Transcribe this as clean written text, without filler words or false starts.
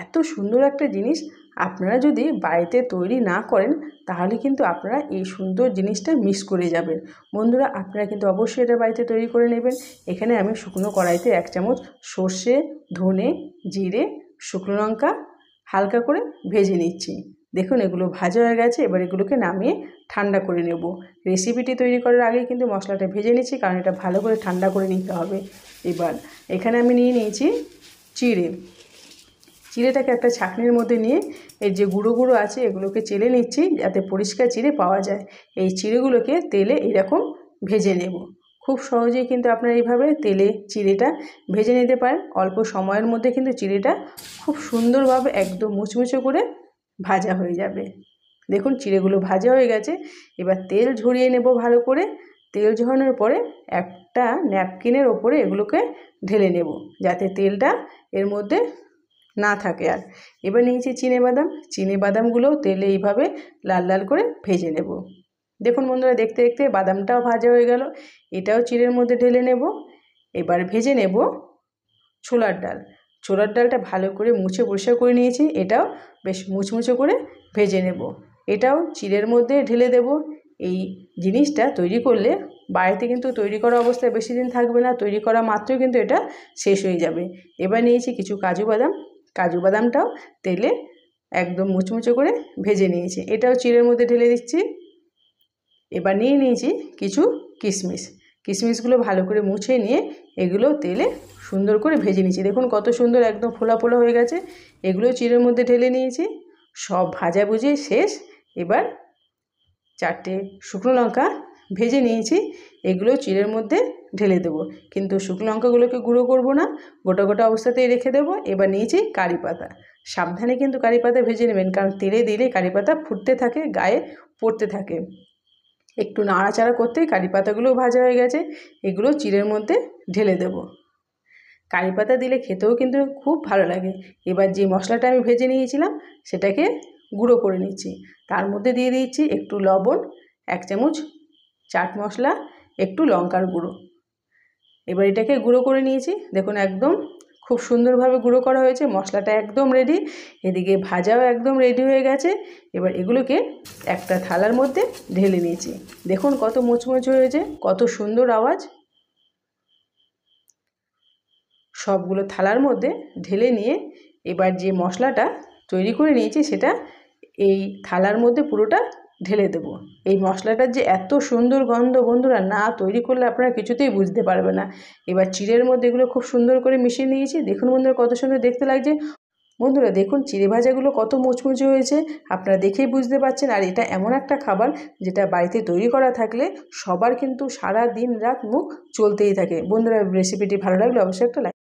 এত সুন্দর একটা জিনিস আপনারা যদি বাড়িতে তৈরি না করেন তাহলে কিন্তু আপনারা এই সুন্দর জিনিসটা মিস করে যাবেন। বন্ধুরা, আপনারা কিন্তু অবশ্যই এটা বাড়িতে তৈরি করে নেবেন। এখানে আমি শুকনো কড়াইতে 1 চামচ সর্ষে, ধনে, জিরে, শুকনো লঙ্কা হালকা করে ভেজে নিচ্ছি। দেখুন এগুলো ভাজা হয়ে গেছে। এবার এগুলোকে নামিয়ে ঠান্ডা করে নেব। রেসিপিটি তৈরি করার আগে কিন্তু মশলাটা ভেজে নিচ্ছি, কারণ এটা ভালো করে ঠান্ডা করে নিতে হবে। এবার এখানে আমি নিয়ে নিয়েছি চিড়ে। চিড়েটাকে একটা ছাঁকনির মধ্যে নিয়ে এর যে গুঁড়ো গুঁড়ো আছে এগুলোকে চেলে নিচ্ছি, যাতে পরিষ্কার চিড়ে পাওয়া যায়। এই চিড়েগুলোকে তেলে এরকম ভেজে নেব। খুব সহজেই কিন্তু আপনারা এইভাবে তেলে চিড়েটা ভেজে নিতে পারেন। অল্প সময়ের মধ্যে কিন্তু চিড়েটা খুব সুন্দরভাবে একদম মুচমুচে করে ভাজা হয়ে যাবে। দেখুন চিড়েগুলো ভাজা হয়ে গেছে। এবার তেল ঝরিয়ে নেব ভালো করে। তেল ঝরানোর পরে একটা ন্যাপকিনের ওপরে এগুলোকে ঢেলে নেব, যাতে তেলটা এর মধ্যে না থাকে। আর এবার নিয়েছি চিনেবাদামগুলোও তেলে এইভাবে লাল লাল করে ভেজে নেব। দেখুন বন্ধুরা, দেখতে দেখতে বাদামটাও ভাজা হয়ে গেল। এটাও চিড়ের মধ্যে ঢেলে নেব। এবার ভেজে নেব ছোলার ডাল। ছোলার ডালটা ভালো করে মুছে পরিষ্কার করে নিয়েছি। এটাও বেশ মুচমুচে করে ভেজে নেব। এটাও চিড়ের মধ্যে ঢেলে দেব। এই জিনিসটা তৈরি করলে বাড়িতে কিন্তু তৈরি করা অবস্থায় বেশি দিন থাকবে না, তৈরি করা মাত্রই কিন্তু এটা শেষ হয়ে যাবে। এবার নিয়েছি কিছু কাজু বাদামটাও তেলে একদম মুচমুচে করে ভেজে নিয়েছি। এটাও চিড়ের মধ্যে ঢেলে দিচ্ছি। এবার নিয়ে নিয়েছি কিছু কিশমিশগুলো ভালো করে মুছে নিয়ে এগুলো তেলে সুন্দর করে ভেজে নিয়েছি। দেখুন কত সুন্দর একদম ফোলা ফোলা হয়ে গেছে। এগুলো চিড়ের মধ্যে ঢেলে নিয়েছি। সব ভাজাভুজি শেষ। এবার 4টে শুকনো লঙ্কা ভেজে নিয়েছি, এগুলো চিড়ের মধ্যে ঢেলে দেবো। কিন্তু শুকনো লঙ্কাগুলোকে গুঁড়ো করব না, গোটা গোটা অবস্থাতেই রেখে দেবো। এবার নিয়েছি কারি পাতা। সাবধানে কিন্তু কারি পাতা ভেজে নেবেন, কারণ তেলে দিলে কারি পাতা ফুটতে থাকে, গায়ে পড়তে থাকে। একটু নাড়াচাড়া করতেই কারি পাতাগুলোও ভাজা হয়ে গেছে। এগুলো চিড়ের মধ্যে ঢেলে দেব। কারি পাতা দিলে খেতেও কিন্তু খুব ভালো লাগে। এবার যে মশলাটা আমি ভেজে নিয়েছিলাম সেটাকে গুঁড়ো করে নিচ্ছি। তার মধ্যে দিয়ে দিচ্ছি একটু লবণ, 1 চামচ চাট মশলা, একটু লঙ্কার গুঁড়ো। এবার এটাকে গুঁড়ো করে নিয়েছি। দেখুন একদম খুব সুন্দরভাবে গুঁড়ো করা হয়েছে। মশলাটা একদম রেডি। এদিকে ভাজাও একদম রেডি হয়ে গেছে। এবার এগুলোকে একটা থালার মধ্যে ঢেলে নিয়েছি। দেখুন কত মুচমুচে হয়েছে, কত সুন্দর আওয়াজ। সবগুলো থালার মধ্যে ঢেলে নিয়ে এবার যে মশলাটা তৈরি করে নিয়েছি সেটা এই থালার মধ্যে পুরোটা ঢেলে দেব। এই মশলাটার যে এত সুন্দর গন্ধ, বন্ধুরা না তৈরি করলে আপনারা কিছুতেই বুঝতে পারবে না। এবার চিড়ের মধ্যে এগুলো খুব সুন্দর করে মিশিয়ে নিয়েছি। দেখুন বন্ধুরা কত সুন্দর দেখতে লাগছে। বন্ধুরা দেখুন চিড়ে ভাজাগুলো কত মুচমুচে হয়েছে, আপনারা দেখেই বুঝতে পারছেন। আর এটা এমন একটা খাবার যেটা বাড়িতে তৈরি করা থাকলে সবার কিন্তু সারা দিন রাত মুখ চলতেই থাকে। বন্ধুরা রেসিপিটি ভালো লাগলে অবশ্যই একটা লাইক